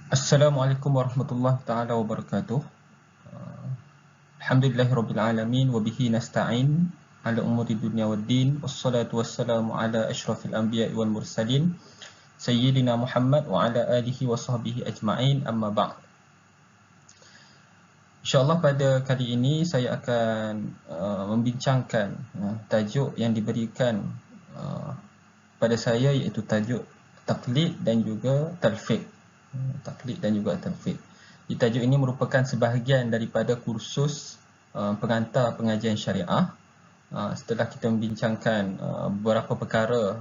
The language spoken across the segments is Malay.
Assalamualaikum warahmatullahi taala wabarakatuh. Alhamdulillahirabbil alamin wa bihi nasta'in ala umuri dunya waddin wassalatu wassalamu ala asyrafil anbiya'i wal mursalin sayyidina Muhammad wa ala alihi wa sahbihi ajma'in, amma ba'd. InsyaAllah pada kali ini saya akan membincangkan tajuk yang diberikan pada saya, iaitu tajuk taklid dan juga talfiq. Taklid dan juga talfiq. Tajuk ini merupakan sebahagian daripada kursus pengantar pengajian syariah. Setelah kita membincangkan beberapa perkara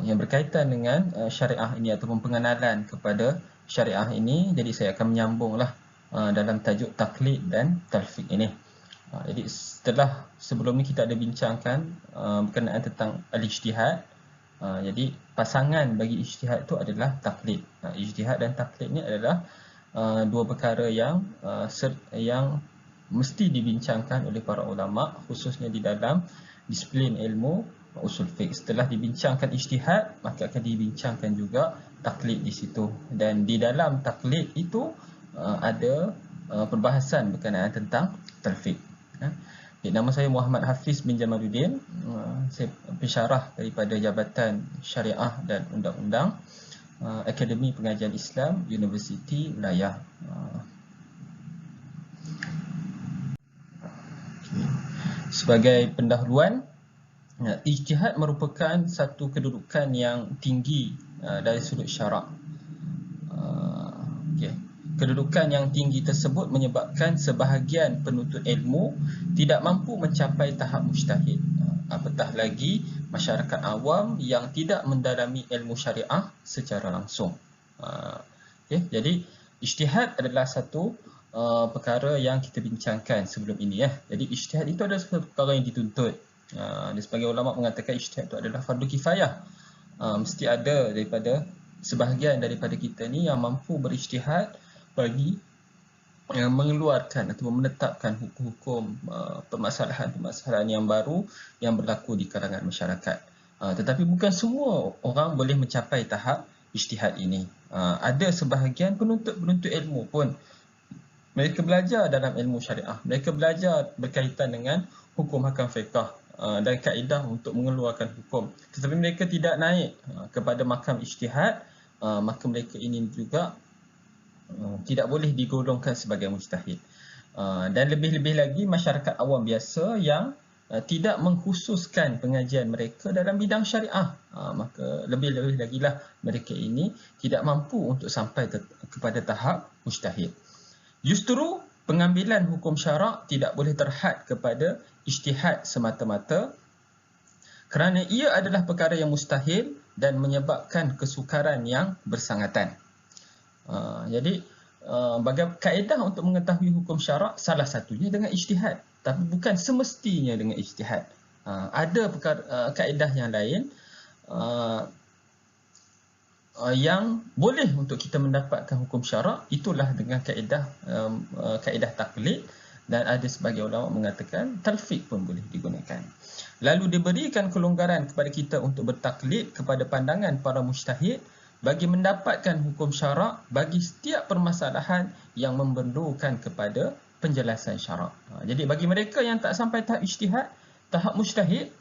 yang berkaitan dengan syariah ini ataupun pengenalan kepada syariah ini, jadi saya akan menyambunglah dalam tajuk taklid dan talfiq ini. Jadi sebelum ni kita ada bincangkan berkenaan tentang al-ijtihad. Jadi pasangan bagi ijtihad itu adalah taklid. Ijtihad dan taklid ni adalah dua perkara yang mesti dibincangkan oleh para ulama, khususnya di dalam disiplin ilmu usul fiqh. Setelah dibincangkan ijtihad, maka akan dibincangkan juga taklid di situ. Dan di dalam taklid itu ada perbahasan berkenaan tentang talfiq. Nama saya Muhammad Hafiz bin Jamaluddin. Saya pensyarah daripada Jabatan Syariah dan Undang-Undang, Akademi Pengajian Islam, Universiti Wilayah. Sebagai pendahuluan, ijtihad merupakan satu kedudukan yang tinggi dari sudut syarak. Kedudukan yang tinggi tersebut menyebabkan sebahagian penuntut ilmu tidak mampu mencapai tahap mujtahid, apatah lagi masyarakat awam yang tidak mendalami ilmu syariah secara langsung. Jadi ijtihad adalah satu perkara yang kita bincangkan sebelum ini. Jadi ijtihad itu adalah satu perkara yang dituntut. Dan sebagai ulama mengatakan ijtihad itu adalah fardu kifayah. Mesti ada daripada sebahagian daripada kita ni yang mampu berijtihad bagi mengeluarkan atau menetapkan hukum-hukum permasalahan-permasalahan yang baru yang berlaku di kalangan masyarakat. Tetapi bukan semua orang boleh mencapai tahap ijtihad ini. Ada sebahagian penuntut ilmu pun mereka belajar dalam ilmu syariah, mereka belajar berkaitan dengan hukum hakam fiqh dan kaedah untuk mengeluarkan hukum, tetapi mereka tidak naik kepada makam ijtihad, maka mereka ini juga tidak boleh digolongkan sebagai mujtahid. Dan lebih-lebih lagi masyarakat awam biasa yang tidak mengkhususkan pengajian mereka dalam bidang syariah, maka lebih-lebih lagi lah mereka ini tidak mampu untuk sampai kepada tahap mujtahid. Justru pengambilan hukum syarak tidak boleh terhad kepada ijtihad semata-mata, kerana ia adalah perkara yang mustahil dan menyebabkan kesukaran yang bersangatan. Jadi bagaimana kaedah untuk mengetahui hukum syarak, salah satunya dengan ijtihad, tapi bukan semestinya dengan ijtihad. Ada kaedah yang lain yang boleh untuk kita mendapatkan hukum syarak, itulah dengan kaedah taklid, dan ada sebagai ulama mengatakan talfiq pun boleh digunakan. Lalu diberikan kelonggaran kepada kita untuk bertaklid kepada pandangan para mujtahid bagi mendapatkan hukum syarak bagi setiap permasalahan yang memerlukan kepada penjelasan syarak. Jadi bagi mereka yang tak sampai tahap ijtihad, tahap mujtahid,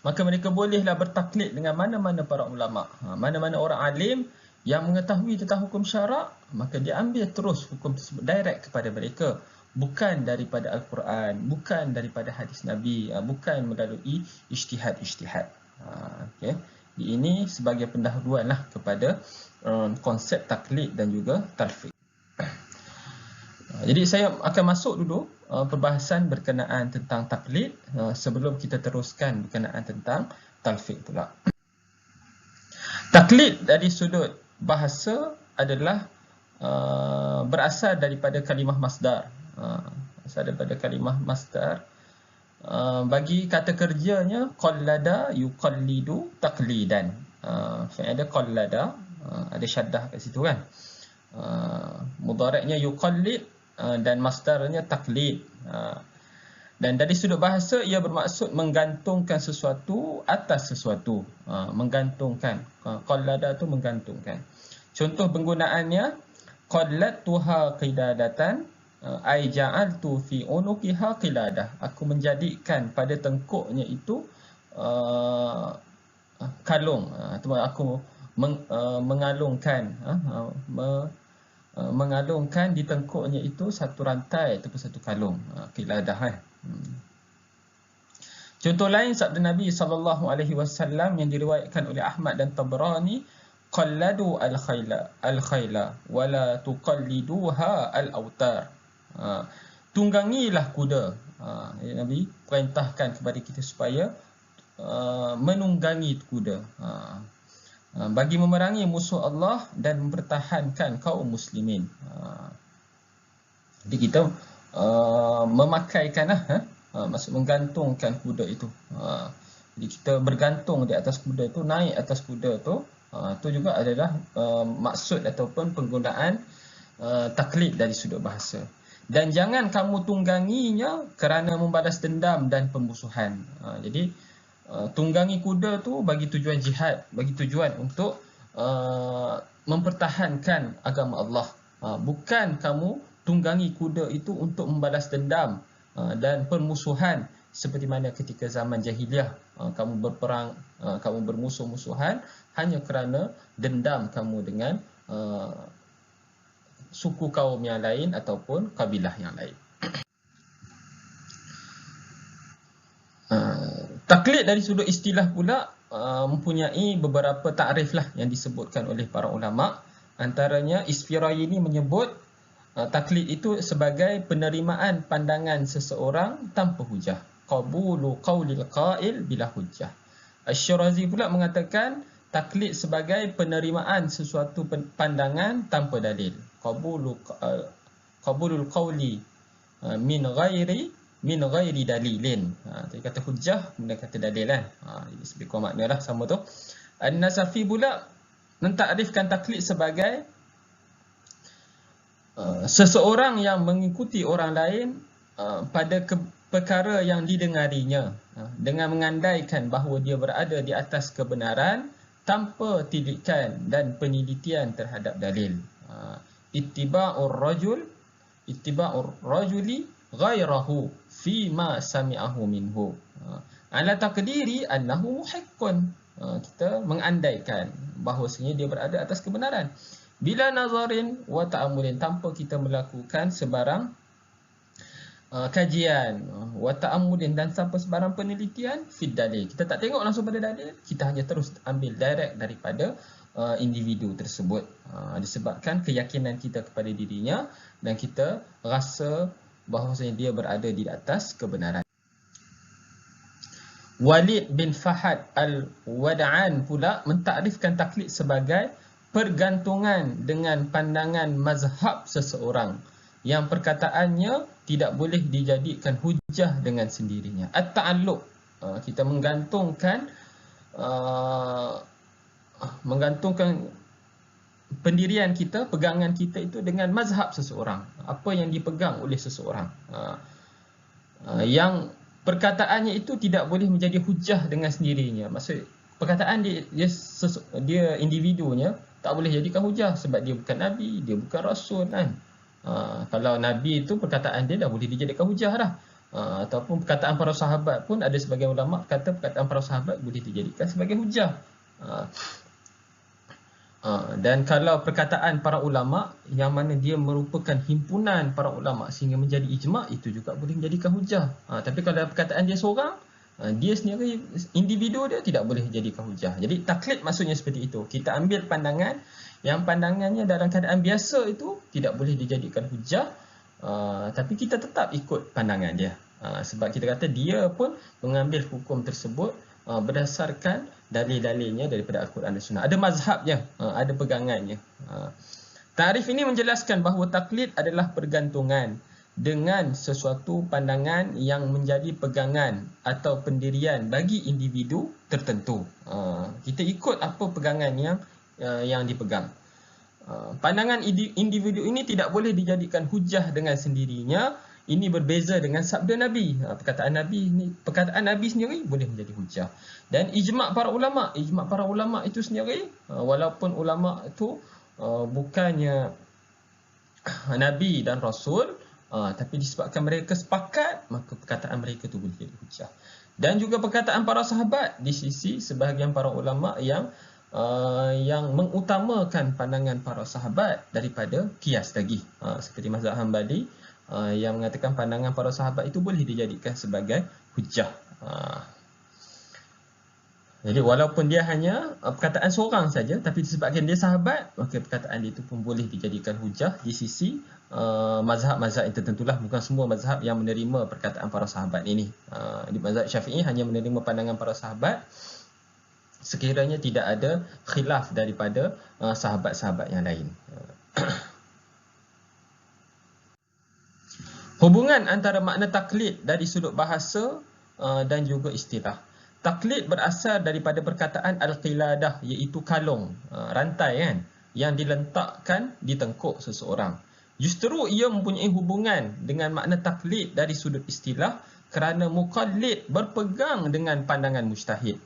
maka mereka bolehlah bertaklid dengan mana-mana para ulama, mana-mana orang alim yang mengetahui tentang hukum syarak, maka dia ambil terus hukum tersebut direct kepada mereka, bukan daripada Al-Quran, bukan daripada hadis Nabi, bukan melalui ijtihad. Ini sebagai pendahuluan lah kepada konsep taklid dan juga talfiq. Jadi saya akan masuk dulu perbahasan berkenaan tentang taklid sebelum kita teruskan berkenaan tentang talfiq pula. Taklid dari sudut bahasa adalah berasal daripada kalimah masdar. Bagi kata kerjanya qallada yuqallidu taqlidan. Ada qallada, ada syaddah kat situ kan. Mudhari'nya yuqallid dan masdarnya taklid. Dan dari sudut bahasa ia bermaksud menggantungkan sesuatu atas sesuatu. Menggantungkan. Qallada tu menggantungkan. Contoh penggunaannya, qallattuha qidadatan, ai ja'altu fi unuqiha qiladah. Aku menjadikan pada tengkuknya itu kalung, atau aku mengalungkan mengalungkan di tengkuknya itu satu rantai ataupun satu kalung, qiladah. Contoh lain sabda Nabi SAW yang diriwayatkan oleh Ahmad dan Tabrani, qalladu al-khayla wala tuqalliduha al-awtar. Tunggangilah kuda. Nabi perintahkan kepada kita supaya menunggangi kuda bagi memerangi musuh Allah dan mempertahankan kaum muslimin. Jadi kita memakaikan maksud menggantungkan kuda itu. Jadi kita bergantung di atas kuda itu, naik atas kuda itu, itu juga adalah maksud ataupun penggunaan taklid dari sudut bahasa. Dan jangan kamu tungganginya kerana membalas dendam dan pembusuhan. Jadi tunggangi kuda tu bagi tujuan jihad, bagi tujuan untuk mempertahankan agama Allah. Bukan kamu tunggangi kuda itu untuk membalas dendam dan permusuhan seperti mana ketika zaman jahiliah kamu berperang, kamu bermusuh-musuhan hanya kerana dendam kamu dengan suku kaum yang lain ataupun kabilah yang lain. Taklid dari sudut istilah pula mempunyai beberapa takrif lah yang disebutkan oleh para ulama. Antaranya Isfirayini menyebut taklid itu sebagai penerimaan pandangan seseorang tanpa hujah. Qabulu qawlil qail bila hujah. Asy-Syirazi pula mengatakan taklid sebagai penerimaan sesuatu pandangan tanpa dalil. Qabulul qawli min ghairi dalilin. Tadi kata hujah, kemudian kata dalil kan. Jadi lebih kurang makna lah sama tu. An-Nasafi pula mentakrifkan taklid sebagai seseorang yang mengikuti orang lain pada perkara yang didengarinya dengan mengandaikan bahawa dia berada di atas kebenaran tanpa tilikan dan penelitian terhadap dalil. Ittiba'ur rajuli ghairahu fima sami'ahu minhu ala taqdiri annahu muhiqqun. Kita mengandaikan bahawasanya dia berada atas kebenaran bila nazarin wa ta'amulin, tanpa kita melakukan sebarang kajian, wa ta'amulin, dan tanpa sebarang penelitian fid dalil. Kita tak tengok langsung pada dalil, kita hanya terus ambil direct daripada individu tersebut, disebabkan keyakinan kita kepada dirinya dan kita rasa bahawasanya dia berada di atas kebenaran. Walid bin Fahad al-Wada'an pula mentakrifkan taklid sebagai pergantungan dengan pandangan mazhab seseorang yang perkataannya tidak boleh dijadikan hujah dengan sendirinya. At-ta'alluq, kita menggantungkan pendirian kita, pegangan kita itu dengan mazhab seseorang, apa yang dipegang oleh seseorang, yang perkataannya itu tidak boleh menjadi hujah dengan sendirinya. Maksud perkataan dia individunya tak boleh jadikan hujah sebab dia bukan Nabi, dia bukan Rasul kan. Kalau Nabi itu perkataan dia dah boleh dijadikan hujah dah. Ataupun perkataan para sahabat pun ada sebagian ulama kata perkataan para sahabat boleh dijadikan sebagai hujah. Dan kalau perkataan para ulama yang mana dia merupakan himpunan para ulama sehingga menjadi ijma', itu juga boleh menjadikan hujah. Tapi kalau perkataan dia seorang, dia sendiri, individu dia, tidak boleh jadikan hujah. Jadi taklid maksudnya seperti itu. Kita ambil pandangan yang pandangannya dalam keadaan biasa itu tidak boleh dijadikan hujah, tapi kita tetap ikut pandangan dia, sebab kita kata dia pun mengambil hukum tersebut berdasarkan dalil-dalilnya daripada Al-Quran dan Sunnah. Ada mazhabnya, ada pegangannya. Tarikh ini menjelaskan bahawa taklid adalah pergantungan dengan sesuatu pandangan yang menjadi pegangan atau pendirian bagi individu tertentu. Kita ikut apa pegangan yang dipegang. Pandangan individu ini tidak boleh dijadikan hujah dengan sendirinya. Ini berbeza dengan sabda Nabi. Perkataan Nabi sendiri boleh menjadi hujah. Dan ijma' para ulama itu sendiri, walaupun ulama itu bukannya Nabi dan Rasul, tapi disebabkan mereka sepakat, maka perkataan mereka itu boleh jadi hujah. Dan juga perkataan para sahabat di sisi sebahagian para ulama yang mengutamakan pandangan para sahabat daripada qiyas lagi, seperti mazhab Hanbali yang mengatakan pandangan para sahabat itu boleh dijadikan sebagai hujah. Jadi walaupun dia hanya perkataan seorang saja, tapi disebabkan dia sahabat, maka perkataan dia itu pun boleh dijadikan hujah di sisi mazhab-mazhab yang tertentulah. Bukan semua mazhab yang menerima perkataan para sahabat ini. Di mazhab Syafi'i hanya menerima pandangan para sahabat sekiranya tidak ada khilaf daripada sahabat-sahabat yang lain. Hubungan antara makna taklid dari sudut bahasa dan juga istilah. Taklid berasal daripada perkataan al-qiladah, iaitu kalung, rantai kan, yang diletakkan di tengkuk seseorang. Justru ia mempunyai hubungan dengan makna taklid dari sudut istilah kerana muqallid berpegang dengan pandangan mujtahid,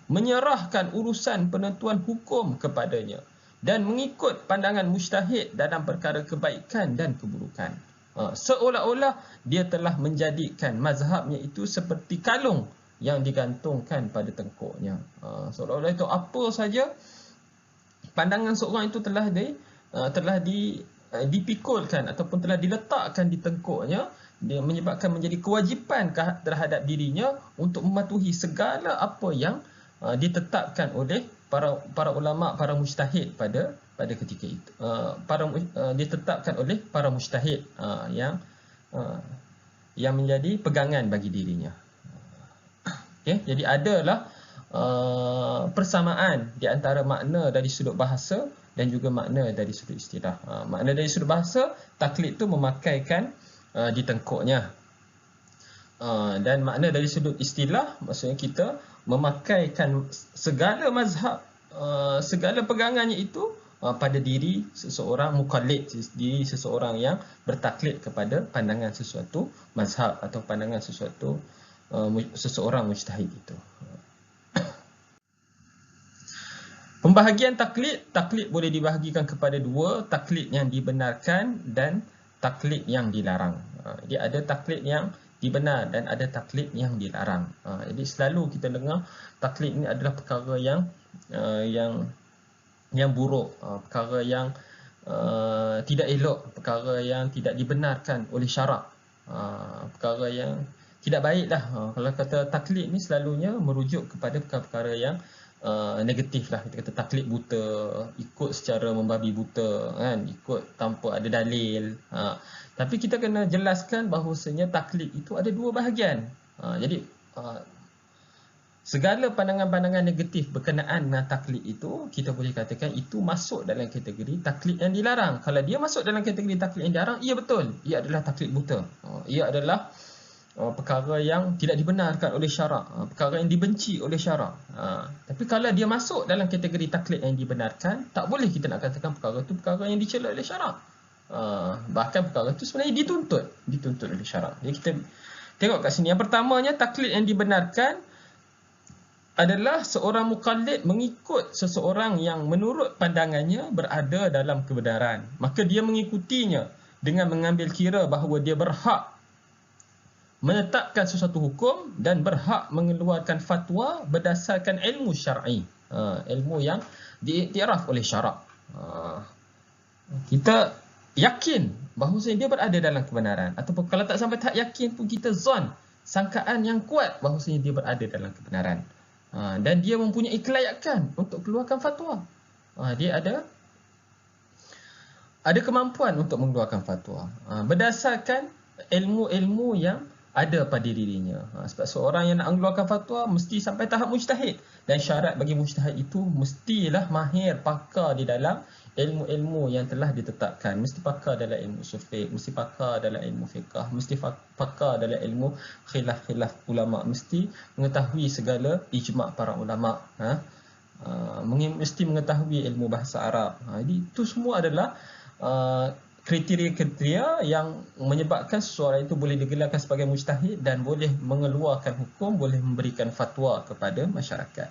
menyerahkan urusan penentuan hukum kepadanya dan mengikut pandangan mujtahid dalam perkara kebaikan dan keburukan. Seolah-olah dia telah menjadikan mazhabnya itu seperti kalung yang digantungkan pada tengkuknya. Seolah-olah itu apa saja pandangan seorang itu telah dipikulkan ataupun telah diletakkan di tengkuknya, dia menyebabkan menjadi kewajipan terhadap dirinya untuk mematuhi segala apa yang ditetapkan oleh para ulama, para mujtahid pada ketika itu. Ditetapkan oleh para mujtahid yang menjadi pegangan bagi dirinya. Okay? Jadi adalah persamaan di antara makna dari sudut bahasa dan juga makna dari sudut istilah. Makna dari sudut bahasa, taklid itu memakaikan di tengkuknya. Dan makna dari sudut istilah, maksudnya kita memakaikan segala mazhab, segala pegangannya itu pada diri seseorang muqallid, diri seseorang yang bertaklid kepada pandangan sesuatu mazhab atau pandangan seseorang mujtahid itu. Pembahagian taklid boleh dibahagikan kepada dua, taklid yang dibenarkan dan taklid yang dilarang. Jadi ada taklid yang dibenar dan ada taklid yang dilarang. Jadi selalu kita dengar taklid ini adalah perkara yang buruk, perkara yang tidak elok, perkara yang tidak dibenarkan oleh syarak, perkara yang tidak baiklah. Kalau kata taklid ni selalunya merujuk kepada perkara-perkara yang negatif lah. Kita kata taklid buta, ikut secara membabi buta kan, ikut tanpa ada dalil. Tapi kita kena jelaskan bahawasanya taklid itu ada dua bahagian. Jadi segala pandangan-pandangan negatif berkenaan dengan taklid itu, kita boleh katakan itu masuk dalam kategori taklid yang dilarang. Kalau dia masuk dalam kategori taklid yang dilarang, ia betul, ia adalah taklid buta. Ia adalah perkara yang tidak dibenarkan oleh syarak, perkara yang dibenci oleh syarak. Tapi kalau dia masuk dalam kategori taklid yang dibenarkan, tak boleh kita nak katakan perkara itu perkara yang dicela oleh syarak. Bahkan perkara itu sebenarnya dituntut oleh syarak. Jadi kita tengok kat sini. Yang pertamanya, taklid yang dibenarkan adalah seorang muqallid mengikut seseorang yang menurut pandangannya berada dalam kebenaran. Maka dia mengikutinya dengan mengambil kira bahawa dia berhak menetapkan sesuatu hukum dan berhak mengeluarkan fatwa berdasarkan ilmu syar'i, ilmu yang diiktiraf oleh syarak. Kita yakin bahawa dia berada dalam kebenaran, ataupun kalau tak sampai tahap yakin pun kita zon, sangkaan yang kuat bahawa dia berada dalam kebenaran, dan dia mempunyai kelayakan untuk keluarkan fatwa. Dia ada kemampuan untuk mengeluarkan fatwa berdasarkan ilmu-ilmu yang ada pada dirinya. Sebab seorang yang nak mengeluarkan fatwa mesti sampai tahap mujtahid, dan syarat bagi mujtahid itu mestilah mahir, pakar di dalam ilmu-ilmu yang telah ditetapkan. Mesti pakar dalam ilmu usul fiqh, mesti pakar dalam ilmu fiqh, mesti pakar dalam ilmu khilaf-khilaf ulama, mesti mengetahui segala ijma' para ulama, mesti mengetahui ilmu bahasa Arab. Jadi itu semua adalah kriteria-kriteria yang menyebabkan seseorang itu boleh digelarkan sebagai mujtahid dan boleh mengeluarkan hukum, boleh memberikan fatwa kepada masyarakat.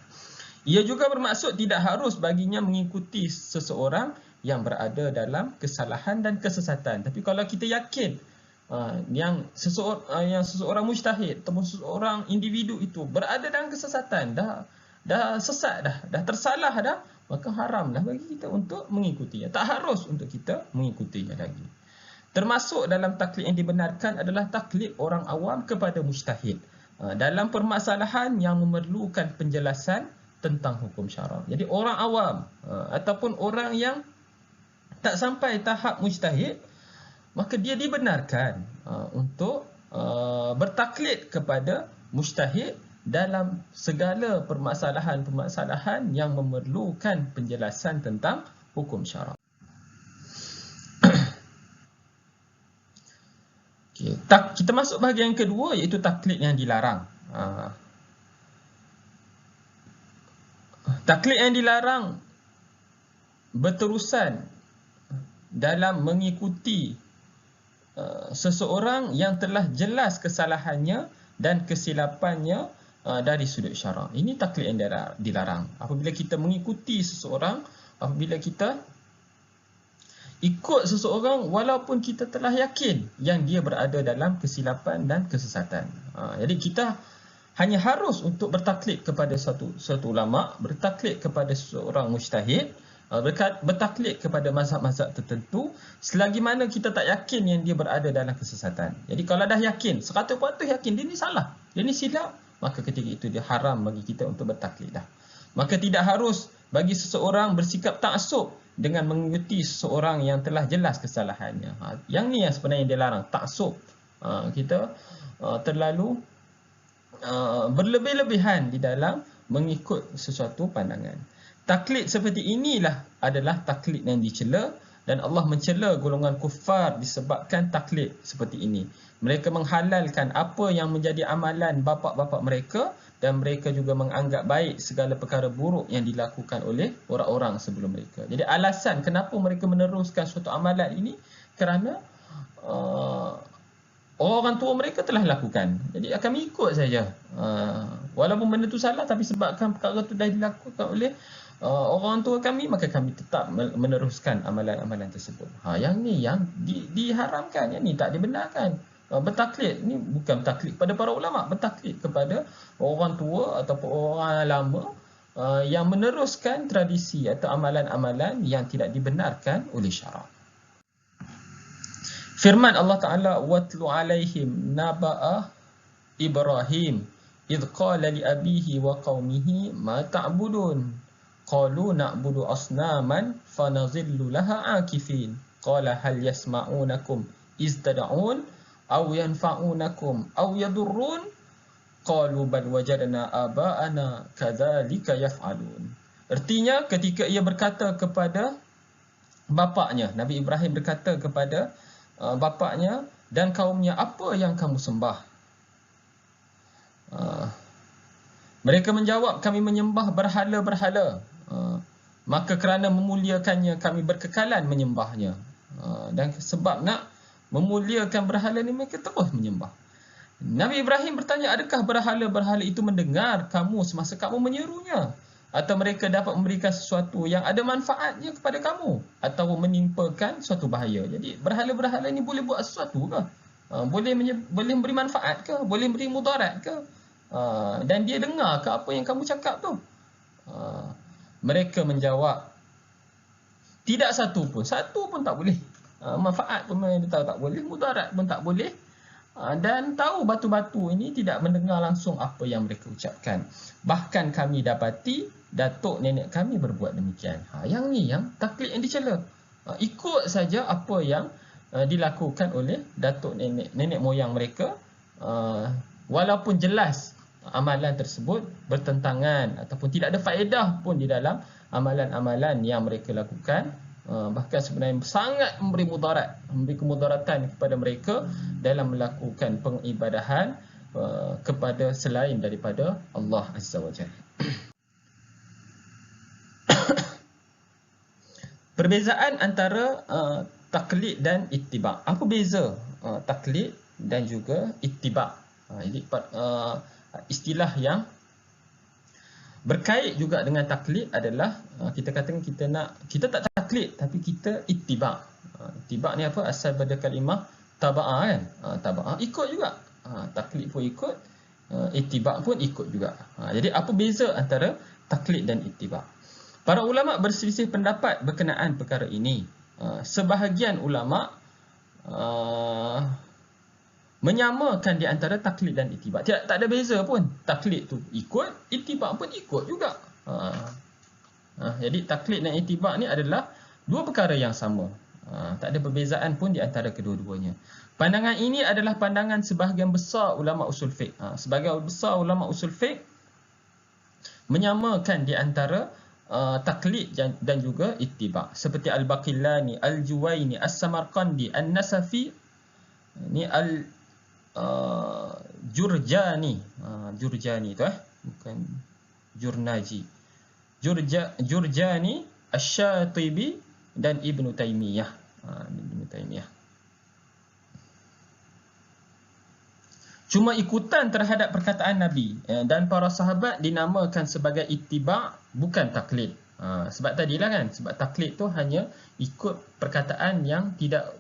Ia juga bermaksud tidak harus baginya mengikuti seseorang yang berada dalam kesalahan dan kesesatan. Tapi kalau kita yakin yang seseorang mujtahid ataupun seseorang individu itu berada dalam kesesatan, dah sesat dah tersalah dah, maka haramlah bagi kita untuk mengikutinya. Tak harus untuk kita mengikutinya lagi. Termasuk dalam taklid yang dibenarkan adalah taklid orang awam kepada mujtahid dalam permasalahan yang memerlukan penjelasan tentang hukum syarak. Jadi orang awam ataupun orang yang tak sampai tahap mujtahid, maka dia dibenarkan untuk bertaklid kepada mujtahid dalam segala permasalahan-permasalahan yang memerlukan penjelasan tentang hukum syarak. Okay. Kita masuk bahagian yang kedua, iaitu taklid yang dilarang. Taklid yang dilarang berterusan dalam mengikuti seseorang yang telah jelas kesalahannya dan kesilapannya dari sudut syarak. Ini taklid yang dilarang. Apabila kita mengikuti seseorang, apabila kita ikut seseorang walaupun kita telah yakin yang dia berada dalam kesilapan dan kesesatan. Jadi kita hanya harus untuk bertaklid kepada satu ulama, bertaklid kepada seorang mujtahid, bertaklid kepada mazhab-mazhab tertentu selagi mana kita tak yakin yang dia berada dalam kesesatan. Jadi kalau dah yakin, 100% yakin dia ni salah, dia ni silap, maka ketika itu dia haram bagi kita untuk bertaklid dah. Maka tidak harus bagi seseorang bersikap ta'assub dengan mengikuti seseorang yang telah jelas kesalahannya. Yang ni yang sebenarnya dilarang, ta'assub. Kita terlalu berlebih-lebihan di dalam mengikut sesuatu pandangan. Taklid seperti inilah adalah taklid yang dicela, dan Allah mencela golongan kufar disebabkan taklid seperti ini. Mereka menghalalkan apa yang menjadi amalan bapa-bapa mereka, dan mereka juga menganggap baik segala perkara buruk yang dilakukan oleh orang-orang sebelum mereka. Jadi alasan kenapa mereka meneruskan suatu amalan ini kerana orang tua mereka telah lakukan. Jadi kami ikut saja. Walaupun benda itu salah, tapi sebabkan perkara itu dah dilakukan oleh orang tua kami, maka kami tetap meneruskan amalan-amalan tersebut. Yang ni yang diharamkan, yang ni tak dibenarkan. Bertaklid ni bukan bertaklid kepada para ulama, bertaklid kepada orang tua ataupun orang lama yang meneruskan tradisi atau amalan-amalan yang tidak dibenarkan oleh syarak. Firman Allah Ta'ala, watlu alaihim naba'a Ibrahim idh qala li abihi wa qawmihi ma ta'budun qalu na'budu asnaman fanazillu laha akifin qala hal yasma'unakum iz tad'un aw yanfa'unakum aw yadurrun qalu bal wajadna aba'ana kadzalika yaf'alun. Artinya ketika ia berkata kepada bapaknya, Nabi Ibrahim berkata kepada bapaknya dan kaumnya, apa yang kamu sembah? Mereka menjawab, kami menyembah berhala-berhala, maka kerana memuliakannya kami berkekalan menyembahnya. Dan sebab nak memuliakan berhala ni, mereka terus menyembah. Nabi Ibrahim bertanya, adakah berhala-berhala itu mendengar kamu semasa kamu menyerunya? Atau mereka dapat memberikan sesuatu yang ada manfaatnya kepada kamu, atau menimpakan suatu bahaya? Jadi berhala-berhala ni boleh buat sesuatu ke? Boleh beri manfaat ke? Boleh beri mudarat ke? Dan dia dengar ke apa yang kamu cakap tu? Mereka menjawab, tidak satu pun tak boleh. Manfaat pun dia tahu tak boleh, mudarat pun tak boleh. Dan tahu batu-batu ini tidak mendengar langsung apa yang mereka ucapkan. Bahkan kami dapati datuk nenek kami berbuat demikian. Yang ni yang taklid yang dicela. Ikut saja apa yang dilakukan oleh datuk nenek moyang mereka, walaupun jelas amalan tersebut bertentangan ataupun tidak ada faedah pun di dalam amalan-amalan yang mereka lakukan. Bahkan sebenarnya sangat memberi mudarat, memberi kemudaratan kepada mereka dalam melakukan pengibadahan kepada selain daripada Allah Azza wa Jalla. Perbezaan antara taklid dan ittiba'. Apa beza taklid dan juga ittiba'? Jadi istilah yang Berkait juga dengan taklid adalah kita katakan kita tak taklid tapi kita ittiba'. Ittiba' ni apa? Asal pada kalimah taba'a kan. Taba'a ikut juga. Taklid pun ikut, ittiba' pun ikut juga. Jadi apa beza antara taklid dan ittiba'? Para ulama berselisih pendapat berkenaan perkara ini. Sebahagian ulama menyamakan di antara taklid dan ittiba'. Tak ada beza pun. Taklid tu ikut, ittiba' pun ikut juga. Jadi taklid dan ittiba' ni adalah dua perkara yang sama. Tak ada perbezaan pun di antara kedua-duanya. Pandangan ini adalah pandangan sebahagian besar ulama usul fiqh. Sebahagian besar ulama usul fiqh menyamakan di antara taklid dan juga ittiba'. Seperti Al-Baqillani, Al-Juwaini, As-Samarqandi, An-Nasafi, ni Jurjani. Jurjani tu bukan Jurnaji. Jurjani, Asy-Syatibi dan Ibnu Taimiyah. Ibnu Taimiyah. Cuma ikutan terhadap perkataan Nabi dan para sahabat dinamakan sebagai ittiba', bukan taklid. Sebab tadilah kan, sebab taklid tu hanya ikut perkataan yang tidak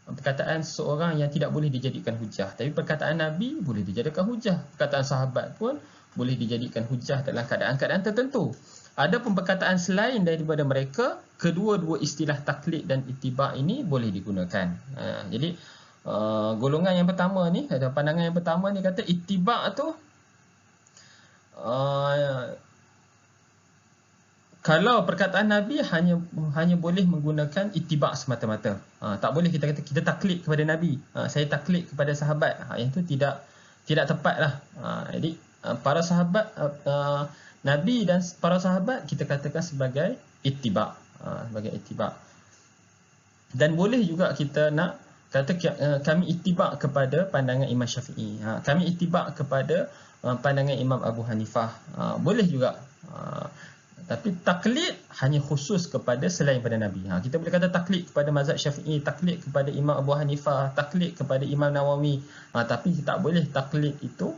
perkataan seorang yang tidak boleh dijadikan hujah. Tapi perkataan Nabi boleh dijadikan hujah. Perkataan sahabat pun boleh dijadikan hujah dalam keadaan-keadaan tertentu. Adapun perkataan selain daripada mereka, kedua-dua istilah taklid dan ittiba' ini boleh digunakan. Jadi golongan yang pertama ni, pandangan yang pertama ni kata ittiba' tu kalau perkataan Nabi hanya boleh menggunakan ittiba' semata-mata. Tak boleh kita kata kita taklid kepada Nabi. Saya taklid kepada sahabat. Yang tu tidak tepatlah. Jadi para sahabat, Nabi dan para sahabat kita katakan sebagai ittiba'. Sebagai ittiba'. Dan boleh juga kita nak kata kami ittiba' kepada pandangan Imam Syafi'i. Kami ittiba' kepada pandangan Imam Abu Hanifah. Boleh juga. Tapi taklid hanya khusus kepada selain pada Nabi. Kita boleh kata taklid kepada mazhab Syafi'i, taklid kepada Imam Abu Hanifah, taklid kepada Imam Nawawi. Tapi kita tak boleh taklid itu,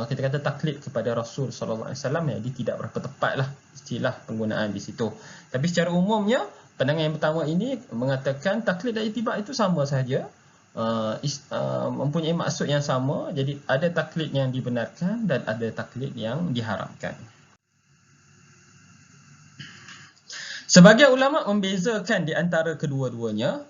kita kata taklid kepada Rasul sallallahu alaihi wasallam, jadi tidak berapa tepatlah istilah penggunaan di situ. Tapi secara umumnya pandangan yang pertama ini mengatakan taklid dan ittiba' itu sama saja. Mempunyai maksud yang sama. Jadi ada taklid yang dibenarkan dan ada taklid yang diharamkan. Sebagian ulama membezakan di antara kedua-duanya.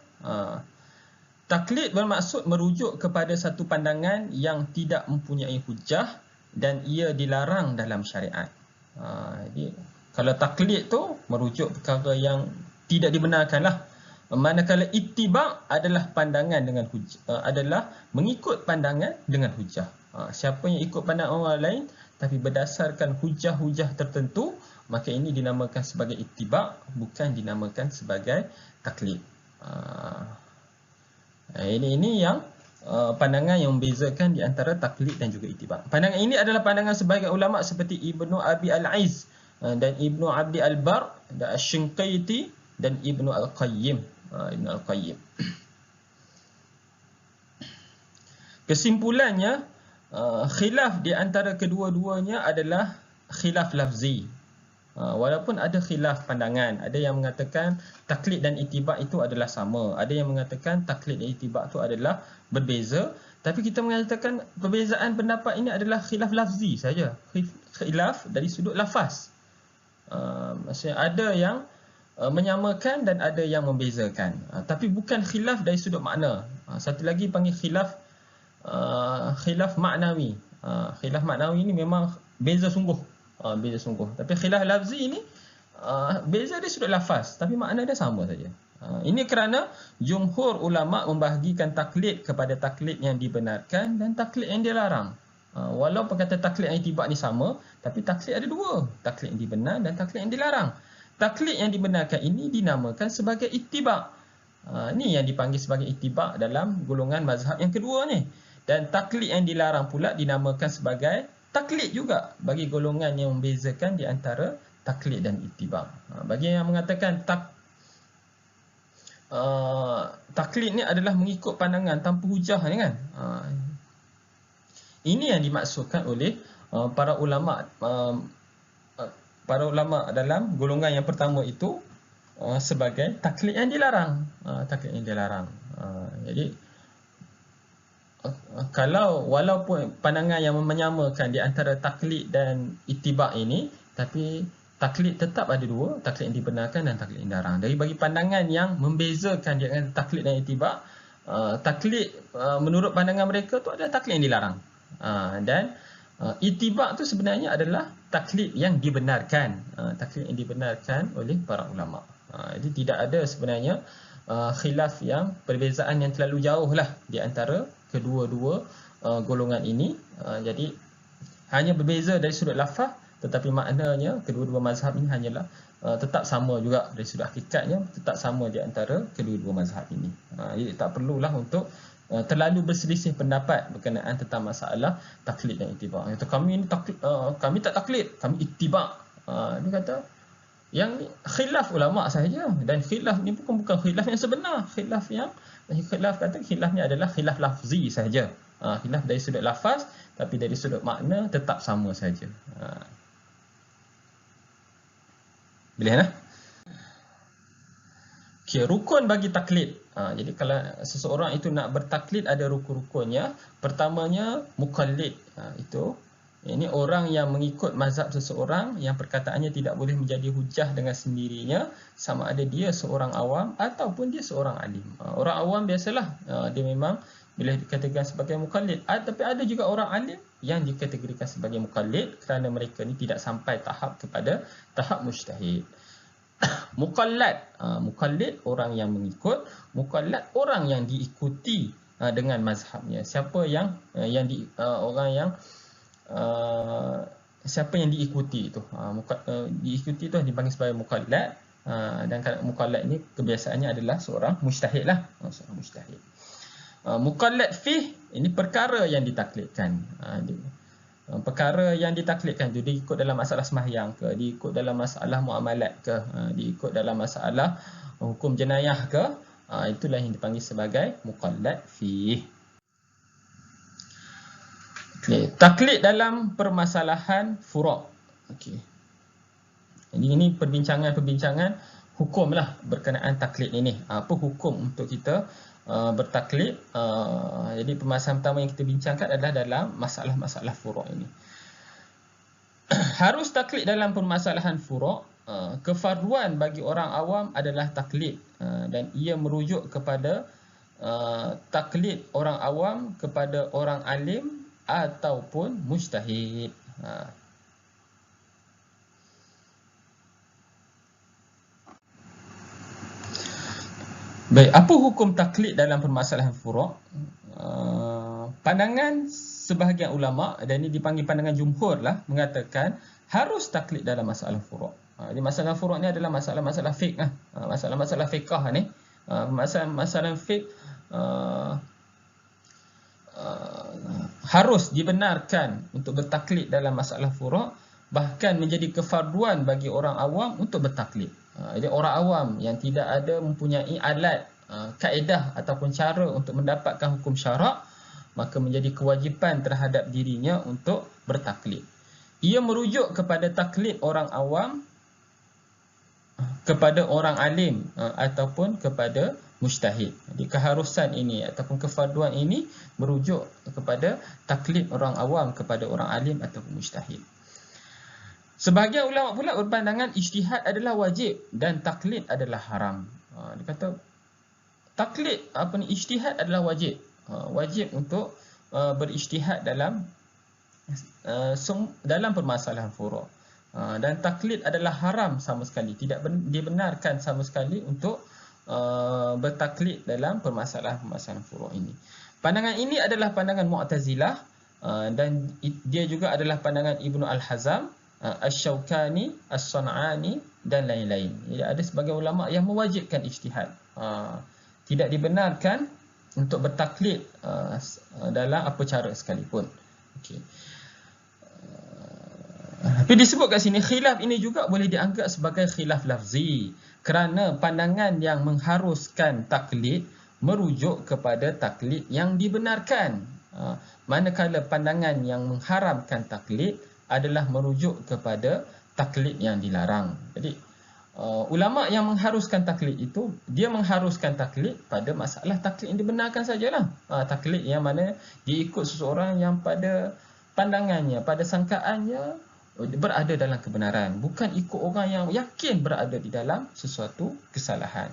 Taklid bermaksud merujuk kepada satu pandangan yang tidak mempunyai hujah dan ia dilarang dalam syariat. Jadi kalau taklid tu merujuk perkara yang tidak dibenarkanlah. Manakala ittiba' adalah pandangan dengan hujah, adalah mengikut pandangan dengan hujah. Siapa yang ikut pandangan orang lain tapi berdasarkan hujah-hujah tertentu, maka ini dinamakan sebagai ittiba', bukan dinamakan sebagai taklid. Ini yang pandangan yang membezakan di antara taklid dan juga ittiba'. Pandangan ini adalah pandangan sebagian ulama seperti Ibnu Abi Al-Aiz dan Ibnu Abdi Al-Bar dan Asy-Shinqaiti dan Ibnu Al-Qayyim. Kesimpulannya, khilaf di antara kedua-duanya adalah khilaf lafzi. Walaupun ada khilaf pandangan, ada yang mengatakan taklid dan ittiba' itu adalah sama, ada yang mengatakan taklid dan ittiba' itu adalah berbeza, tapi kita mengatakan perbezaan pendapat ini adalah khilaf lafzi saja, khilaf dari sudut lafaz. Maksudnya ada yang menyamakan dan ada yang membezakan, tapi bukan khilaf dari sudut makna. Satu lagi panggil khilaf maknawi. Khilaf maknawi ini memang beza sungguh. Beza sungguh. Tapi khilaf lafzi ini beza dari sudut lafaz, tapi makna dia sama saja. Ini kerana jumhur ulama membahagikan taklid kepada taklid yang dibenarkan dan taklid yang dilarang. Walaupun kata taklid yang ittiba' ni sama, tapi taklid ada dua, taklid yang dibenar dan taklid yang dilarang. Taklid yang dibenarkan ini dinamakan sebagai ittiba'. Ni yang dipanggil sebagai ittiba' dalam golongan mazhab yang kedua ni. Dan taklid yang dilarang pula dinamakan sebagai taklid juga bagi golongan yang membezakan di antara taklid dan ittiba'. Bagi yang mengatakan taklid ni adalah mengikut pandangan tanpa hujah ni kan. Ini yang dimaksudkan oleh para ulama para ulama dalam golongan yang pertama itu sebagai taklid yang dilarang. Taklid yang dilarang. Jadi kalau walaupun pandangan yang menyamakan di antara taklid dan ittiba' ini, tapi taklid tetap ada dua, taklid yang dibenarkan dan taklid yang dilarang. Dari bagi pandangan yang membezakan di antara taklid dan ittiba', taklid menurut pandangan mereka tu adalah taklid yang dilarang. Dan ittiba' tu sebenarnya adalah taklid yang dibenarkan, taklid yang dibenarkan oleh para ulama. Jadi tidak ada sebenarnya khilaf yang perbezaan yang terlalu jauh lah di antara kedua-dua golongan ini. Jadi hanya berbeza dari sudut lafaz, tetapi maknanya kedua-dua mazhab ini hanyalah tetap sama juga dari sudut hakikatnya, tetap sama di antara kedua-dua mazhab ini. Jadi tak perlulah untuk terlalu berselisih pendapat berkenaan tentang masalah taklid dan ittiba'. Kata kami ni kami tak taklid, kami ittiba'. Dia kata yang khilaf ulama sahaja, dan khilaf ni bukan khilaf yang sebenar. Khilafnya adalah khilaf lafzi sahaja. Khilaf dari sudut lafaz, tapi dari sudut makna tetap sama sahaja. Boleh lah. Okay, rukun bagi taklid. Jadi kalau seseorang itu nak bertaklid, ada rukun-rukunnya. Pertamanya muqallid. Ini orang yang mengikut mazhab seseorang yang perkataannya tidak boleh menjadi hujah dengan sendirinya, sama ada dia seorang awam ataupun dia seorang alim. Orang awam biasalah dia memang boleh dikategorikan sebagai muqallid. Tapi ada juga orang alim yang dikategorikan sebagai muqallid kerana mereka ni tidak sampai kepada tahap mujtahid. Muqallad, muqallid orang yang mengikut, muqallad orang yang diikuti dengan mazhabnya. Siapa yang siapa yang diikuti itu, diikuti itu dipanggil sebagai muqallad. Dan muqallad ini kebiasaannya adalah seorang mujtahid lah, seorang mujtahid. Muqallad fih, ini perkara yang ditaklidkan. Perkara yang ditaklidkan itu diikut dalam masalah sembahyang ke, diikut dalam masalah muamalat ke, diikut dalam masalah hukum jenayah ke, itulah yang dipanggil sebagai muqallad fih. Okay. Taklid dalam permasalahan furu'. Okay. Jadi ini perbincangan hukum lah berkenaan taklid ini. Apa hukum untuk kita bertaklid? Jadi permasalahan pertama yang kita bincangkan adalah dalam masalah-masalah furu' ini. Harus taklid dalam permasalahan furu'. Kefarduan bagi orang awam adalah taklid, dan ia merujuk kepada taklid orang awam kepada orang alim ataupun mujtahid. Baik, apa hukum taklid dalam permasalahan furu'? Pandangan sebahagian ulama, dan ini dipanggil pandangan jumhur lah, mengatakan harus taklid dalam masalah furu'. Jadi masalah furu' ni adalah masalah-masalah fiqh, masalah-masalah fiqh ni. Masalah fiqh harus dibenarkan untuk bertaklid dalam masalah furu', bahkan menjadi kefarduan bagi orang awam untuk bertaklid. Jadi orang awam yang tidak ada mempunyai alat, kaedah ataupun cara untuk mendapatkan hukum syarak, maka menjadi kewajipan terhadap dirinya untuk bertaklid. Ia merujuk kepada taklid orang awam kepada orang alim ataupun kepada mujtahid. Jadi keharusan ini ataupun kefarduan ini merujuk kepada taklid orang awam kepada orang alim ataupun mujtahid. Sebahagian ulama pula berpandangan ijtihad adalah wajib dan taklid adalah haram. Dia kata taklid ijtihad adalah wajib. Wajib untuk berijtihad dalam permasalahan furu'. Dan taklid adalah haram sama sekali, tidak dibenarkan sama sekali untuk bertaklid dalam permasalahan furu' ini. Pandangan ini adalah pandangan Mu'tazilah, dan dia juga adalah pandangan Ibnu Al-Hazm, Asy-Syaukani, As-San'ani dan lain-lain. Jadi ada sebagian ulama yang mewajibkan ijtihad. Tidak dibenarkan untuk bertaklid dalam apa cara sekalipun. Okey. Tapi disebut kat sini khilaf ini juga boleh dianggap sebagai khilaf lafzi, kerana pandangan yang mengharuskan taklid merujuk kepada taklid yang dibenarkan, manakala pandangan yang mengharamkan taklid adalah merujuk kepada taklid yang dilarang. Jadi ulama yang mengharuskan taklid itu, dia mengharuskan taklid pada masalah taklid yang dibenarkan sajalah. Taklid yang mana dia ikut seseorang yang pada pandangannya, pada sangkaannya berada dalam kebenaran, bukan ikut orang yang yakin berada di dalam sesuatu kesalahan.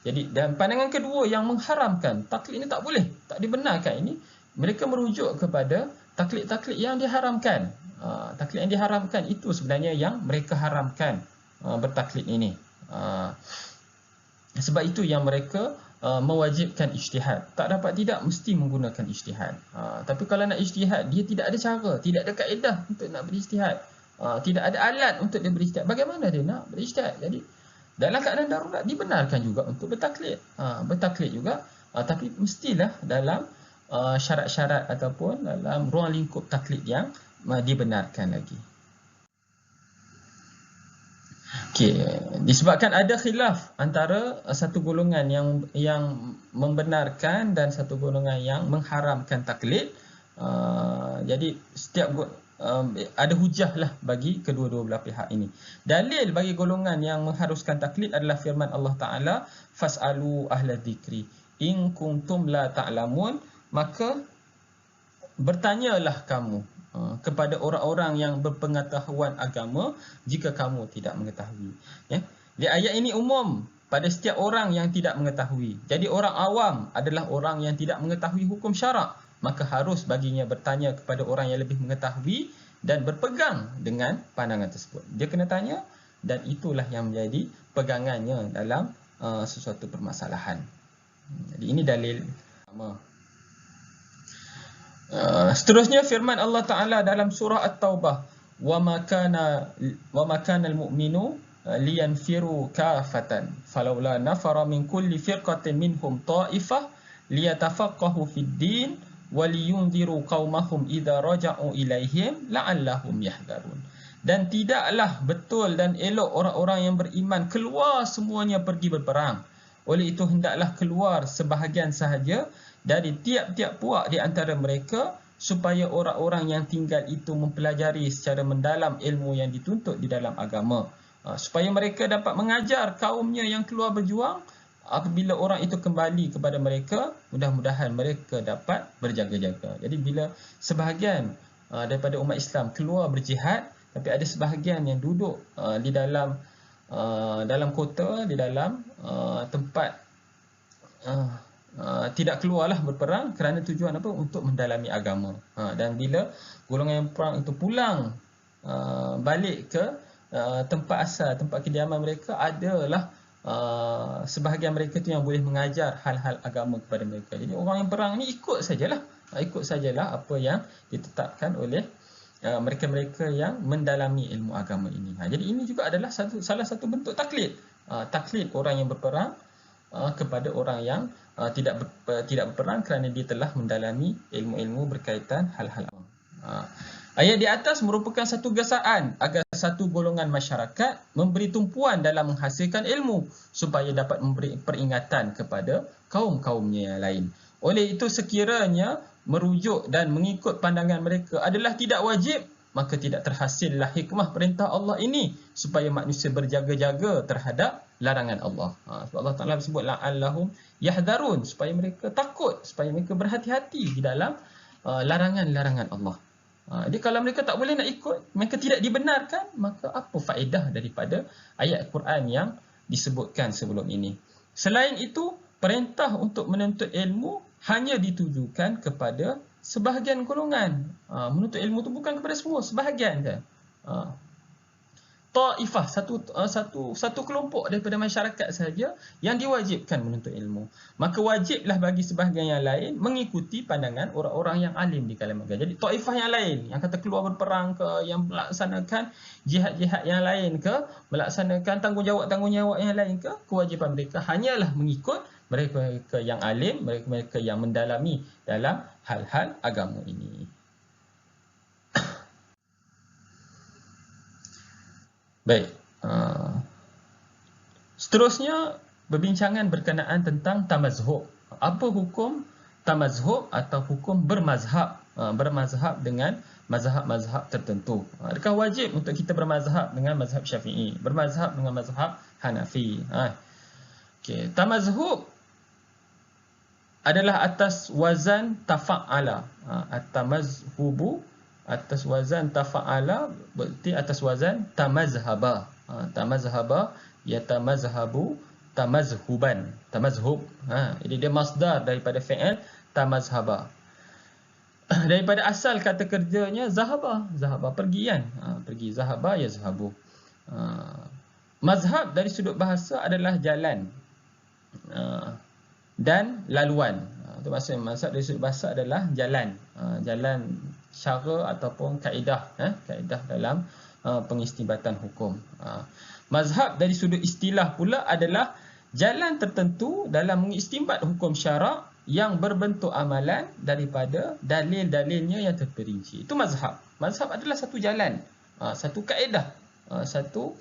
Jadi, dan pandangan kedua yang mengharamkan taklid ini tak boleh, tak dibenarkan ini, mereka merujuk kepada taklid-taklid yang diharamkan. Taklid yang diharamkan itu sebenarnya yang mereka haramkan bertaklid ini. Sebab itu yang mereka mewajibkan ijtihad. Tak dapat tidak mesti menggunakan ijtihad. Tapi kalau nak ijtihad, dia tidak ada cara, tidak ada kaedah untuk nak berijtihad. Tidak ada alat untuk dia berijtihad. Bagaimana dia nak berijtihad? Jadi dalam keadaan darurat dibenarkan juga untuk bertaklid. Bertaklid juga, tapi mestilah dalam syarat-syarat ataupun dalam ruang lingkup taklid yang dibenarkan lagi. Okey, disebabkan ada khilaf antara satu golongan yang membenarkan dan satu golongan yang mengharamkan taklid, jadi setiap ada hujah lah bagi kedua-dua belah pihak ini. Dalil bagi golongan yang mengharuskan taklid adalah firman Allah Ta'ala, fas'alu ahla dzikri in kuntum la ta'lamun, maka bertanyalah kamu kepada orang-orang yang berpengetahuan agama jika kamu tidak mengetahui. Ya. Di ayat ini umum pada setiap orang yang tidak mengetahui. Jadi orang awam adalah orang yang tidak mengetahui hukum syarak, maka harus baginya bertanya kepada orang yang lebih mengetahui dan berpegang dengan pandangan tersebut. Dia kena tanya, dan itulah yang menjadi pegangannya dalam sesuatu permasalahan. Jadi ini dalil pertama. Seterusnya firman Allah Ta'ala dalam surah At-Taubah, wa ma kana al-mu'minu liyanfiru kafatan falawla nafara min kulli firqatin minhum ta'ifah liyatafaqahu fid din wa liyunziru qaumahum idza raja'u ilaihim la'allahum yahdharun. Dan tidaklah betul dan elok orang-orang yang beriman keluar semuanya pergi berperang. Oleh itu hendaklah keluar sebahagian sahaja dari tiap-tiap puak di antara mereka, supaya orang-orang yang tinggal itu mempelajari secara mendalam ilmu yang dituntut di dalam agama, supaya mereka dapat mengajar kaumnya yang keluar berjuang. Apabila orang itu kembali kepada mereka, mudah-mudahan mereka dapat berjaga-jaga. Jadi bila sebahagian daripada umat Islam keluar berjihad, tapi ada sebahagian yang duduk di dalam kota, di dalam tempat, tidak keluarlah berperang kerana tujuan apa? Untuk mendalami agama. Dan bila golongan yang perang itu pulang balik ke tempat asal, tempat kediaman mereka, adalah sebahagian mereka tu yang boleh mengajar hal-hal agama kepada mereka. Jadi orang yang perang ni ikut sajalah apa yang ditetapkan oleh mereka-mereka yang mendalami ilmu agama ini. Jadi ini juga adalah salah satu bentuk taklid. Taklid orang yang berperang kepada orang yang tidak berperang kerana dia telah mendalami ilmu-ilmu berkaitan hal-hal agama. Ayat di atas merupakan satu gesaan agar satu golongan masyarakat memberi tumpuan dalam menghasilkan ilmu supaya dapat memberi peringatan kepada kaum-kaumnya yang lain. Oleh itu sekiranya merujuk dan mengikut pandangan mereka adalah tidak wajib, maka tidak terhasillah hikmah perintah Allah ini supaya manusia berjaga-jaga terhadap larangan Allah. Sebab Allah Ta'ala sebut la'allahum yahdharun, supaya mereka takut, supaya mereka berhati-hati di dalam larangan-larangan Allah. Jadi kalau mereka tak boleh nak ikut, mereka tidak dibenarkan, maka apa faedah daripada ayat Quran yang disebutkan sebelum ini? Selain itu, perintah untuk menuntut ilmu hanya ditujukan kepada sebahagian golongan. Menuntut ilmu itu bukan kepada semua, sebahagian je. Ta'ifah, satu kelompok daripada masyarakat sahaja yang diwajibkan menuntut ilmu. Maka wajiblah bagi sebahagian yang lain mengikuti pandangan orang-orang yang alim di kalangan mereka. Jadi ta'ifah yang lain, yang kata keluar berperang ke, yang melaksanakan jihad-jihad yang lain ke, melaksanakan tanggungjawab yang lain ke, kewajipan mereka hanyalah mengikut mereka yang alim, mereka yang mendalami dalam hal-hal agama ini. Baik. Seterusnya perbincangan berkenaan tentang tamazhub. Apa hukum tamazhub atau hukum bermazhab bermazhab dengan mazhab-mazhab tertentu. Adakah wajib untuk kita bermazhab dengan mazhab Syafi'i, bermazhab dengan mazhab Hanafi? Okey, tamazhub adalah atas wazan tafa'ala. At-tamazhubu atas wazan tafa'ala berarti atas wazan tamazhaba. Tamazhaba yatamazhabu tamazhuban. Tamazhub. Jadi dia masdar daripada fi'il tamazhaba. Daripada asal kata kerjanya zahaba. Zahaba pergi kan. Pergi. Zahaba yazhabu. Mazhab dari sudut bahasa adalah jalan dan laluan. Itu maksudnya mazhab dari sudut bahasa adalah jalan. Jalan cara ataupun kaedah. Kaedah dalam pengistinbatan hukum. Mazhab dari sudut istilah pula adalah jalan tertentu dalam mengistinbat hukum syarak yang berbentuk amalan daripada dalil-dalilnya yang terperinci. Itu mazhab. Mazhab adalah satu jalan, satu kaedah, satu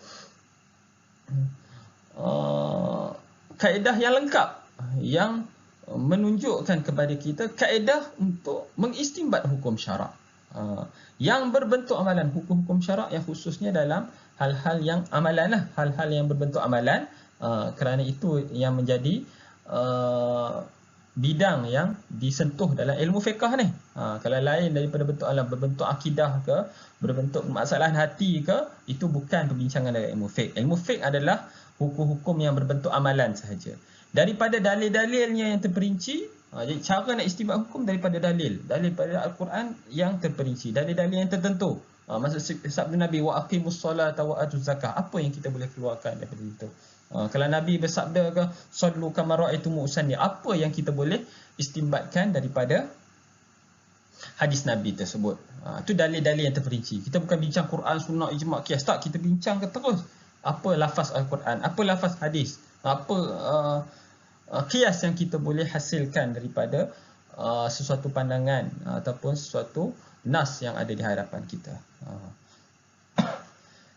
kaedah yang lengkap, yang menunjukkan kepada kita kaedah untuk mengistinbat hukum syarak, yang berbentuk amalan. Hukum-hukum syarak yang khususnya dalam hal-hal yang amalan, hal-hal yang berbentuk amalan. Kerana itu yang menjadi bidang yang disentuh dalam ilmu fiqh ni. Kalau lain daripada bentuk alam, berbentuk akidah ke, berbentuk masalah hati ke, itu bukan perbincangan dalam ilmu fiqh. Ilmu fiqh adalah hukum-hukum yang berbentuk amalan sahaja. Daripada dalil-dalilnya yang terperinci, jadi cara nak istinbat hukum daripada dalil pada Al-Quran yang terperinci, dalil-dalil yang tertentu. Maksud sabda Nabi, wa aqimus solata wa atuz zakah. Apa yang kita boleh keluarkan daripada itu? Kalau Nabi bersabda ke sallu kama ra'aitumuni usalli, apa yang kita boleh istinbatkan daripada hadis Nabi tersebut? Itu dalil-dalil yang terperinci. Kita bukan bincang Quran, sunnah, ijma', qiyas. Tak, kita bincang ke terus apa lafaz Al-Quran, apa lafaz hadis, apa qiyas yang kita boleh hasilkan daripada sesuatu pandangan ataupun sesuatu nas yang ada di hadapan kita.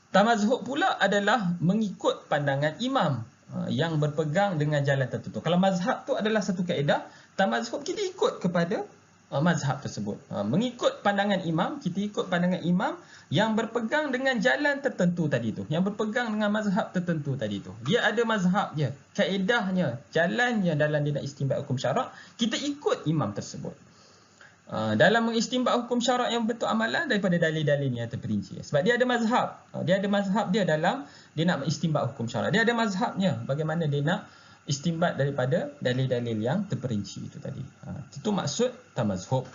Tamazhub pula adalah mengikut pandangan imam yang berpegang dengan jalan tertentu. Kalau mazhab tu adalah satu kaedah, tamazhub kita ikut kepada mazhab tersebut. Mengikut pandangan imam, kita ikut pandangan imam yang berpegang dengan jalan tertentu tadi tu, yang berpegang dengan mazhab tertentu tadi tu. Dia ada mazhab dia, kaedahnya, jalannya dalam dia nak istinbat hukum syarak, kita ikut imam tersebut. Dalam mengistinbat hukum syarak yang bentuk amalan daripada dalil-dalil yang terperinci. Sebab dia ada mazhab. Dia ada mazhab dia dalam dia nak mengistinbat hukum syarak. Dia ada mazhabnya bagaimana dia nak istinbat daripada dalil-dalil yang terperinci itu tadi. Itu maksud tamazhub.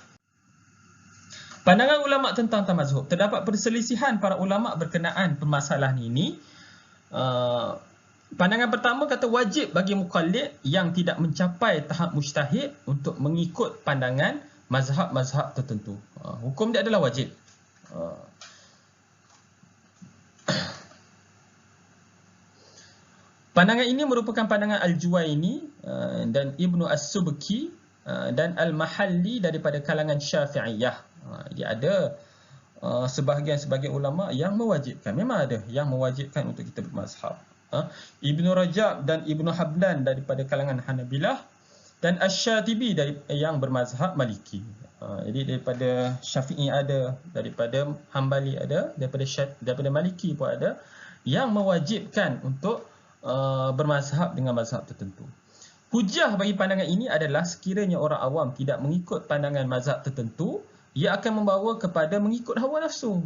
Pandangan ulama tentang tamazhub. Terdapat perselisihan para ulama berkenaan permasalahan ini. Pandangan pertama kata wajib bagi muqallid yang tidak mencapai tahap mujtahid untuk mengikut pandangan mazhab-mazhab tertentu. Hukum dia adalah wajib. Pandangan ini merupakan pandangan Al-Juwaini dan Ibnu As-Subki dan Al-Mahalli daripada kalangan Syafi'iyah. Dia ada sebahagian ulama yang mewajibkan. Memang ada yang mewajibkan untuk kita bermazhab. Ibnu Rajab dan Ibnu Hablan daripada kalangan Hanabilah dan Asy-Syatibi yang bermazhab Maliki. Jadi daripada Syafi'i ada, daripada Hambali ada, daripada Maliki pun ada yang mewajibkan untuk bermazhab dengan mazhab tertentu. Hujah bagi pandangan ini adalah sekiranya orang awam tidak mengikut pandangan mazhab tertentu, ia akan membawa kepada mengikut hawa nafsu.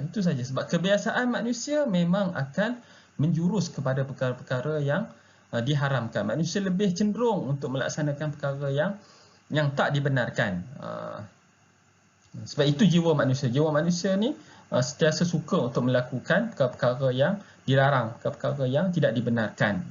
Itu saja. Sebab kebiasaan manusia memang akan menjurus kepada perkara-perkara yang diharamkan. Manusia lebih cenderung untuk melaksanakan perkara yang tak dibenarkan. Sebab itu jiwa manusia. Jiwa manusia ni sentiasa suka untuk melakukan perkara-perkara yang dilarang, perkara-perkara yang tidak dibenarkan.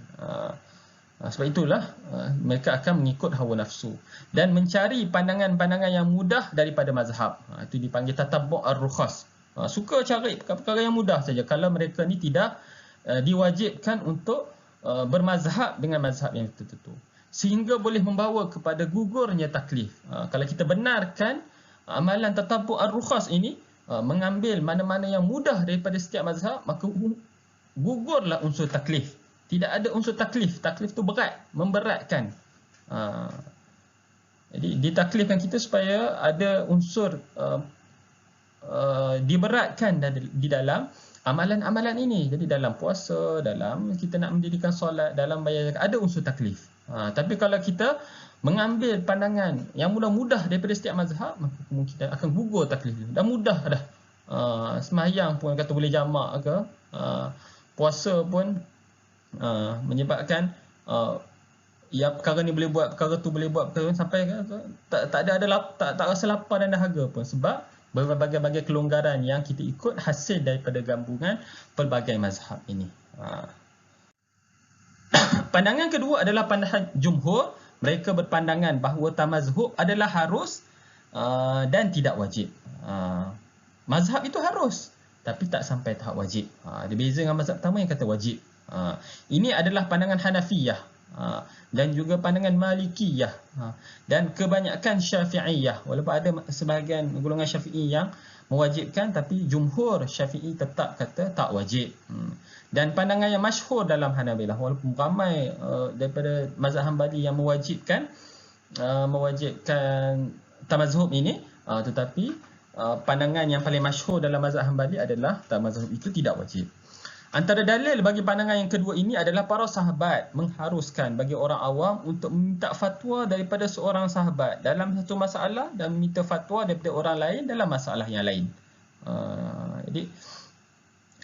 Sebab itulah mereka akan mengikut hawa nafsu dan mencari pandangan-pandangan yang mudah daripada mazhab. Itu dipanggil tatabbu' ar-rukhas. Suka cari perkara-perkara yang mudah saja kalau mereka ni tidak diwajibkan untuk bermazhab dengan mazhab yang tertentu, sehingga boleh membawa kepada gugurnya taklif. Kalau kita benarkan amalan tatabbu' ar-rukhas ini, mengambil mana-mana yang mudah daripada setiap mazhab, maka gugurlah unsur taklif. Tidak ada unsur taklif. Taklif tu berat, memberatkan. Jadi ditaklifkan kita supaya ada unsur diberatkan di dalam amalan-amalan ini. Jadi dalam puasa, dalam kita nak mendirikan solat, dalam bayar zakat, ada unsur taklif. Tapi kalau kita mengambil pandangan yang mudah-mudah daripada setiap mazhab, maka kemungkinan akan gugur taklif. Dah mudah dah. Sembahyang pun kata boleh jamak ke, puasa pun menyebabkan ya perkara ni boleh buat, perkara tu boleh buat, perkara sampai tak rasa lapar dan dahaga pun, sebab berbagai-bagai kelonggaran yang kita ikut hasil daripada gabungan pelbagai mazhab ini. Pandangan kedua adalah pandangan jumhur. Mereka berpandangan bahawa tamazhub adalah harus dan tidak wajib. Mazhab itu harus, tapi tak sampai tahap wajib. Dia beza dengan mazhab pertama yang kata wajib. Ini adalah pandangan Hanafiyah dan juga pandangan Malikiyah dan kebanyakan Syafi'iyah. Walaupun ada sebahagian golongan Syafi'i yang mewajibkan, tapi jumhur Syafi'i tetap kata tak wajib. Dan pandangan yang masyhur dalam Hanabilah, walaupun ramai daripada mazhab Hanbali yang mewajibkan tamazhub ini, tetapi pandangan yang paling masyhur dalam mazhab Hanbali adalah tamazhub itu tidak wajib. Antara dalil bagi pandangan yang kedua ini adalah para sahabat mengharuskan bagi orang awam untuk meminta fatwa daripada seorang sahabat dalam satu masalah dan meminta fatwa daripada orang lain dalam masalah yang lain. Jadi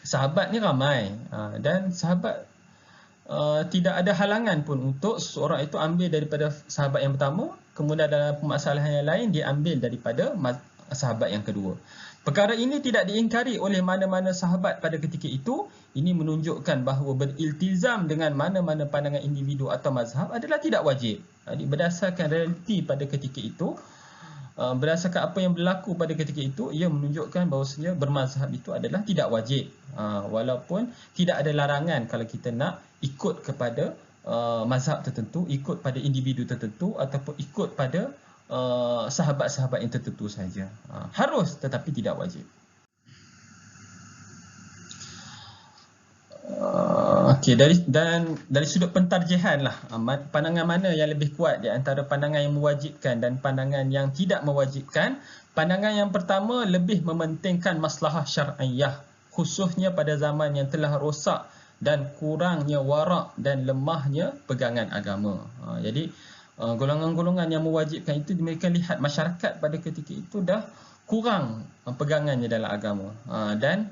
sahabat ni ramai, dan sahabat tidak ada halangan pun untuk seorang itu ambil daripada sahabat yang pertama, kemudian dalam permasalahan yang lain dia ambil daripada sahabat yang kedua. Perkara ini tidak diingkari oleh mana-mana sahabat pada ketika itu. Ini menunjukkan bahawa beriltizam dengan mana-mana pandangan individu atau mazhab adalah tidak wajib. Jadi berdasarkan realiti pada ketika itu, berdasarkan apa yang berlaku pada ketika itu, ia menunjukkan bahawasanya bermazhab itu adalah tidak wajib. Walaupun tidak ada larangan kalau kita nak ikut kepada mazhab tertentu, ikut pada individu tertentu, ataupun ikut pada sahabat-sahabat yang tertentu saja. Harus tetapi tidak wajib. Okey, dari sudut pentarjihan lah, pandangan mana yang lebih kuat di antara pandangan yang mewajibkan dan pandangan yang tidak mewajibkan. Pandangan yang pertama lebih mementingkan maslahah syar'iyah, khususnya pada zaman yang telah rosak dan kurangnya warak dan lemahnya pegangan agama. Jadi golongan-golongan yang mewajibkan itu, mereka lihat masyarakat pada ketika itu dah kurang pegangannya dalam agama, dan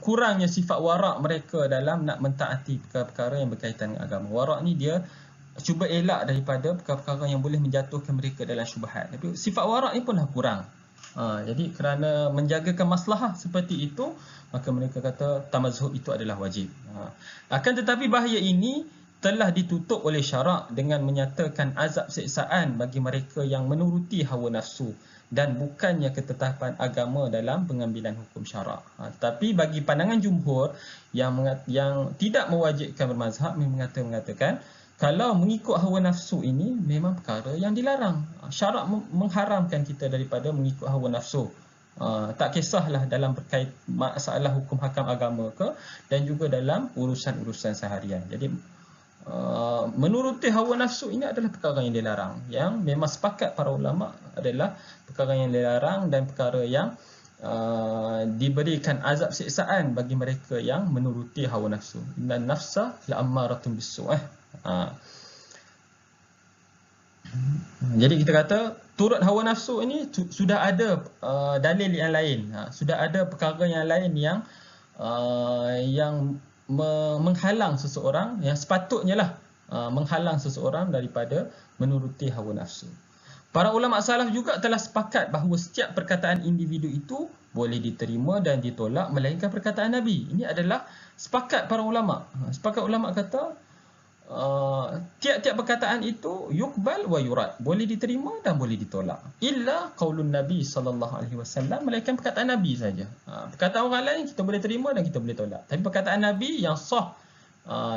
kurangnya sifat warak mereka dalam nak mentaati perkara-perkara yang berkaitan dengan agama. Warak ni dia cuba elak daripada perkara-perkara yang boleh menjatuhkan mereka dalam syubhat. Tapi sifat warak ni punlah kurang. Jadi kerana menjagakan maslahah seperti itu, maka mereka kata tamazhub itu adalah wajib. Akan tetapi bahaya ini telah ditutup oleh syarak dengan menyatakan azab siksaan bagi mereka yang menuruti hawa nafsu dan bukannya ketetapan agama dalam pengambilan hukum syarak. Tetapi bagi pandangan jumhur yang tidak mewajibkan bermazhab, mengatakan kalau mengikut hawa nafsu ini memang perkara yang dilarang. Syarak mengharamkan kita daripada mengikut hawa nafsu. Tak kisahlah dalam berkait masalah hukum hakam agama ke, dan juga dalam urusan-urusan seharian. Jadi menuruti hawa nafsu ini adalah perkara yang dilarang, yang memang sepakat para ulama adalah perkara yang dilarang dan perkara yang diberikan azab siksaan bagi mereka yang menuruti hawa nafsu. Innan nafsa la'ammaratun bisu'. Jadi kita kata turut hawa nafsu ini sudah ada dalil yang lain, sudah ada perkara yang lain yang menghalang seseorang, yang sepatutnya lah menghalang seseorang daripada menuruti hawa nafsu. Para ulama salaf juga telah sepakat bahawa setiap perkataan individu itu boleh diterima dan ditolak melainkan perkataan Nabi. Ini adalah sepakat para ulama. Sepakat ulama kata tiap-tiap perkataan itu yukbal wa yurad, boleh diterima dan boleh ditolak, illa qaulun Nabi sallallahu alaihi wasallam, melainkan perkataan Nabi saja. Perkataan orang lain kita boleh terima dan kita boleh tolak, tapi perkataan Nabi yang sah,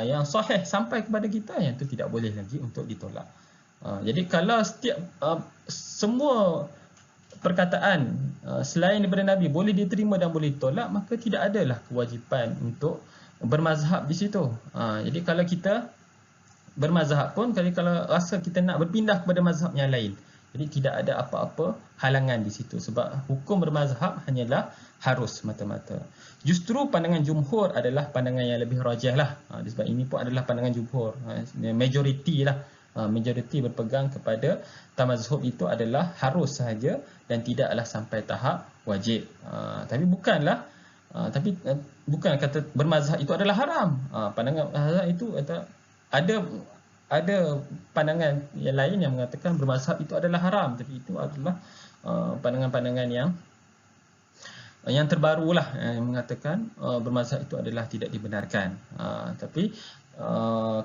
yang sahih sampai kepada kita, yang itu tidak boleh lagi untuk ditolak. Jadi kalau setiap semua perkataan selain daripada Nabi boleh diterima dan boleh ditolak, maka tidak adalah kewajipan untuk bermazhab di situ. Jadi kalau kita bermazhab pun kalau rasa kita nak berpindah kepada mazhab yang lain. Jadi tidak ada apa-apa halangan di situ sebab hukum bermazhab hanyalah harus mata-mata. Justru pandangan jumhur adalah pandangan yang lebih rajih lah. Sebab ini pun adalah pandangan jumhur. Majoriti lah. Majoriti berpegang kepada tamazhub itu adalah harus sahaja dan tidaklah sampai tahap wajib. Tapi bukan kata bermazhab itu adalah haram. Pandangan mazhab itu ada pandangan yang lain yang mengatakan bermazhab itu adalah haram, tapi itu adalah pandangan-pandangan yang terbarulah yang mengatakan bermazhab itu adalah tidak dibenarkan. Tapi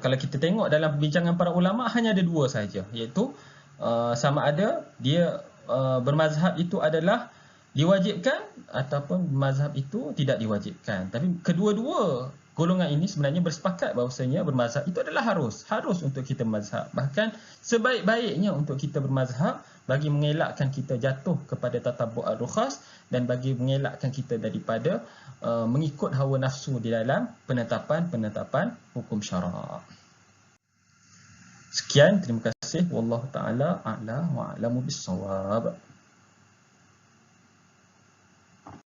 kalau kita tengok dalam perbincangan para ulama hanya ada dua saja, iaitu sama ada dia bermazhab itu adalah diwajibkan ataupun mazhab itu tidak diwajibkan. Tapi kedua-dua golongan ini sebenarnya bersepakat bahawasanya bermazhab itu adalah harus untuk kita bermazhab. Bahkan sebaik-baiknya untuk kita bermazhab bagi mengelakkan kita jatuh kepada tatabbu' ar-rukhas dan bagi mengelakkan kita daripada mengikut hawa nafsu di dalam penetapan hukum syarak. Sekian, terima kasih. Wallahu taala a'la wa a'lamu bis-shawab.